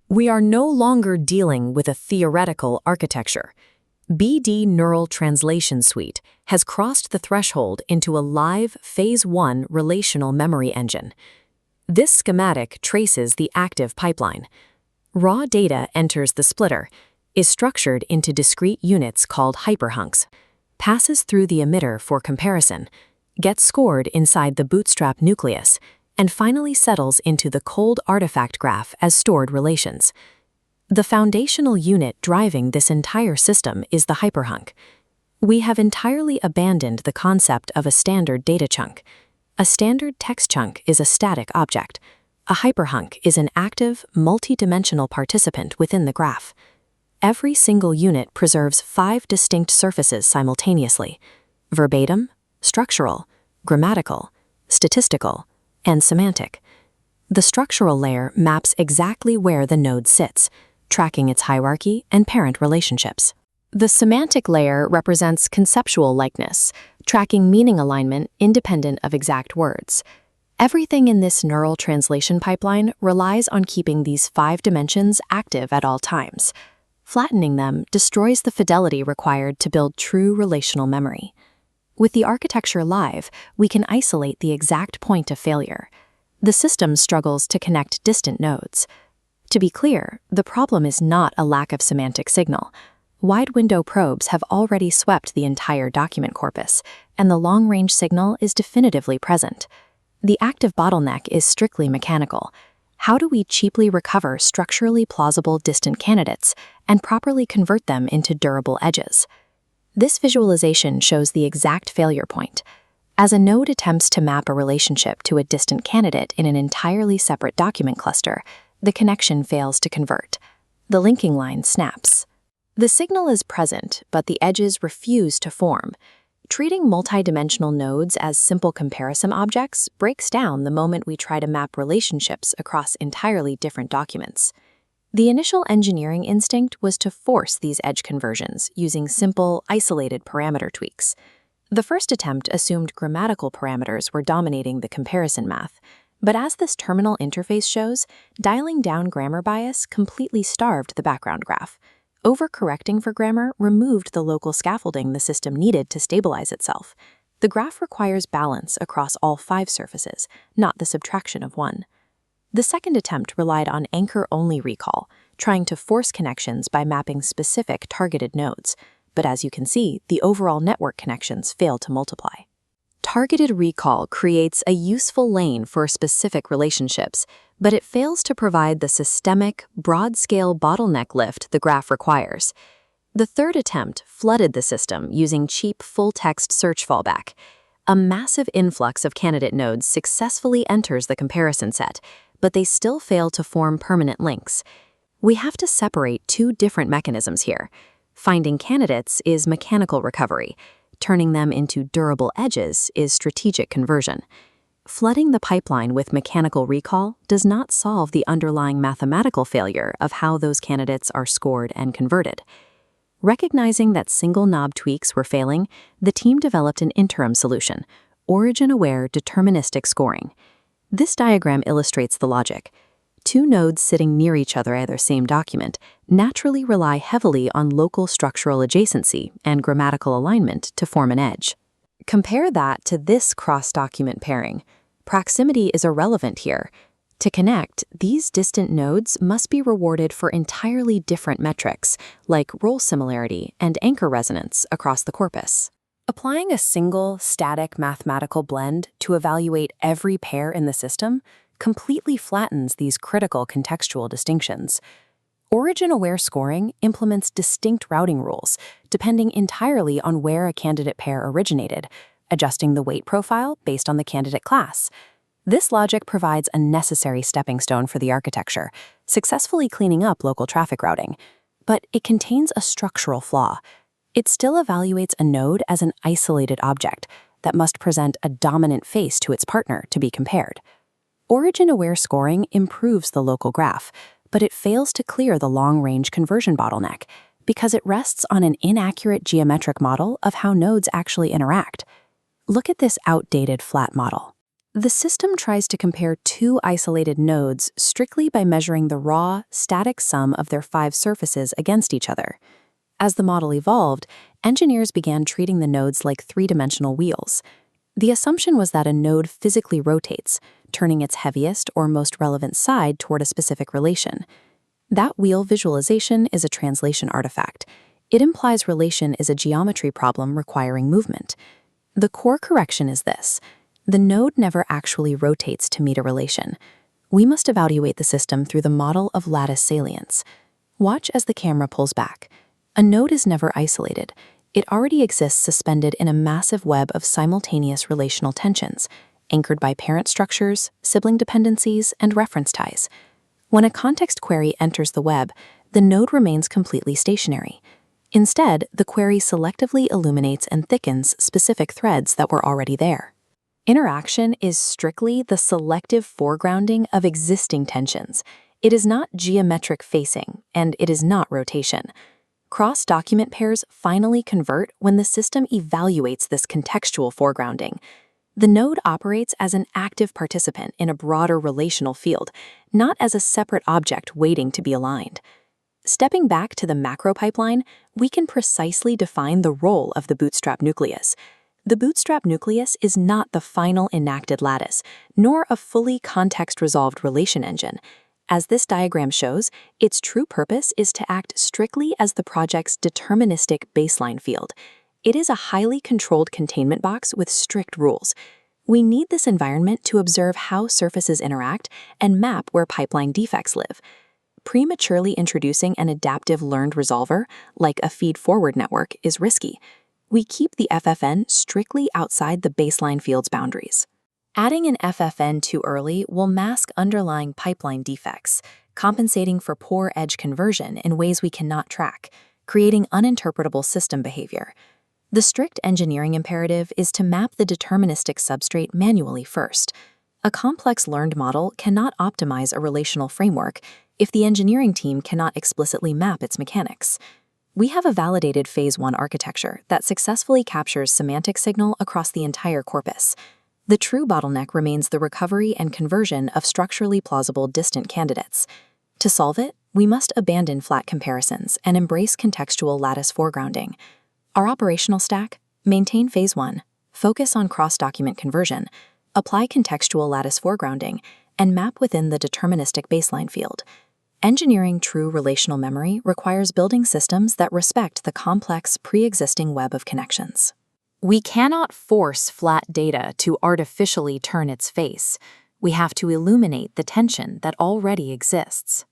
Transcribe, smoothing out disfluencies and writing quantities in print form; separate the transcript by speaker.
Speaker 1: We are no longer dealing with a theoretical architecture. BD Neural Translation Suite has crossed the threshold into a live Phase 1 relational memory engine. This schematic traces the active pipeline. Raw data enters the splitter, is structured into discrete units called hyperhunks, passes through the emitter for comparison, gets scored inside the bootstrap nucleus, and finally settles into the cold artifact graph as stored relations. The foundational unit driving this entire system is the hyperhunk. We have entirely abandoned the concept of a standard data chunk. A standard text chunk is a static object. A hyperhunk is an active, multi-dimensional participant within the graph. Every single unit preserves 5 distinct surfaces simultaneously: verbatim, structural, grammatical, statistical, and semantic. The structural layer maps exactly where the node sits, tracking its hierarchy and parent relationships. The semantic layer represents conceptual likeness, tracking meaning alignment independent of exact words. Everything in this neural translation pipeline relies on keeping these 5 dimensions active at all times. Flattening them destroys the fidelity required to build true relational memory. With the architecture live, we can isolate the exact point of failure. The system struggles to connect distant nodes. To be clear, the problem is not a lack of semantic signal. Wide-window probes have already swept the entire document corpus, and the long-range signal is definitively present. The active bottleneck is strictly mechanical. How do we cheaply recover structurally plausible distant candidates and properly convert them into durable edges? This visualization shows the exact failure point. As a node attempts to map a relationship to a distant candidate in an entirely separate document cluster, the connection fails to convert. The linking line snaps. The signal is present, but the edges refuse to form. Treating multidimensional nodes as simple comparison objects breaks down the moment we try to map relationships across entirely different documents. The initial engineering instinct was to force these edge conversions using simple, isolated parameter tweaks. The first attempt assumed grammatical parameters were dominating the comparison math, but as this terminal interface shows, dialing down grammar bias completely starved the background graph. Overcorrecting for grammar removed the local scaffolding the system needed to stabilize itself. The graph requires balance across all 5 surfaces, not the subtraction of one. The second attempt relied on anchor-only recall, trying to force connections by mapping specific targeted nodes, but as you can see, the overall network connections fail to multiply. Targeted recall creates a useful lane for specific relationships, but it fails to provide the systemic, broad-scale bottleneck lift the graph requires. The third attempt flooded the system using cheap full-text search fallback. A massive influx of candidate nodes successfully enters the comparison set, but they still fail to form permanent links. We have to separate 2 different mechanisms here. Finding candidates is mechanical recovery. Turning them into durable edges is strategic conversion. Flooding the pipeline with mechanical recall does not solve the underlying mathematical failure of how those candidates are scored and converted. Recognizing that single knob tweaks were failing, the team developed an interim solution: origin-aware deterministic scoring. This diagram illustrates the logic. 2 nodes sitting near each other in the same document naturally rely heavily on local structural adjacency and grammatical alignment to form an edge. Compare that to this cross-document pairing. Proximity is irrelevant here. To connect, these distant nodes must be rewarded for entirely different metrics, like role similarity and anchor resonance across the corpus. Applying a single, static mathematical blend to evaluate every pair in the system completely flattens these critical contextual distinctions. Origin-aware scoring implements distinct routing rules, depending entirely on where a candidate pair originated, adjusting the weight profile based on the candidate class. This logic provides a necessary stepping stone for the architecture, successfully cleaning up local traffic routing. But it contains a structural flaw. It still evaluates a node as an isolated object that must present a dominant face to its partner to be compared. Origin-aware scoring improves the local graph, but it fails to clear the long-range conversion bottleneck because it rests on an inaccurate geometric model of how nodes actually interact. Look at this outdated flat model. The system tries to compare two isolated nodes strictly by measuring the raw, static sum of their 5 surfaces against each other. As the model evolved, engineers began treating the nodes like three-dimensional wheels. The assumption was that a node physically rotates, turning its heaviest or most relevant side toward a specific relation. That wheel visualization is a translation artifact. It implies relation is a geometry problem requiring movement. The core correction is this: the node never actually rotates to meet a relation. We must evaluate the system through the model of lattice salience. Watch as the camera pulls back. A node is never isolated. It already exists suspended in a massive web of simultaneous relational tensions, anchored by parent structures, sibling dependencies, and reference ties. When a context query enters the web, the node remains completely stationary. Instead, the query selectively illuminates and thickens specific threads that were already there. Interaction is strictly the selective foregrounding of existing tensions. It is not geometric facing, and it is not rotation. Cross-document pairs finally convert when the system evaluates this contextual foregrounding. The node operates as an active participant in a broader relational field, not as a separate object waiting to be aligned. Stepping back to the macro pipeline, we can precisely define the role of the bootstrap nucleus. The bootstrap nucleus is not the final enacted lattice, nor a fully context-resolved relation engine. As this diagram shows, its true purpose is to act strictly as the project's deterministic baseline field. It is a highly controlled containment box with strict rules. We need this environment to observe how surfaces interact and map where pipeline defects live. Prematurely introducing an adaptive learned resolver, like a feed-forward network, is risky. We keep the FFN strictly outside the baseline field's boundaries. Adding an FFN too early will mask underlying pipeline defects, compensating for poor edge conversion in ways we cannot track, creating uninterpretable system behavior. The strict engineering imperative is to map the deterministic substrate manually first. A complex learned model cannot optimize a relational framework if the engineering team cannot explicitly map its mechanics. We have a validated Phase 1 architecture that successfully captures semantic signal across the entire corpus. The true bottleneck remains the recovery and conversion of structurally plausible distant candidates. To solve it, we must abandon flat comparisons and embrace contextual lattice foregrounding. Our operational stack: maintain Phase 1, focus on cross-document conversion, apply contextual lattice foregrounding, and map within the deterministic baseline field. Engineering true relational memory requires building systems that respect the complex pre-existing web of connections. We cannot force flat data to artificially turn its face. We have to illuminate the tension that already exists.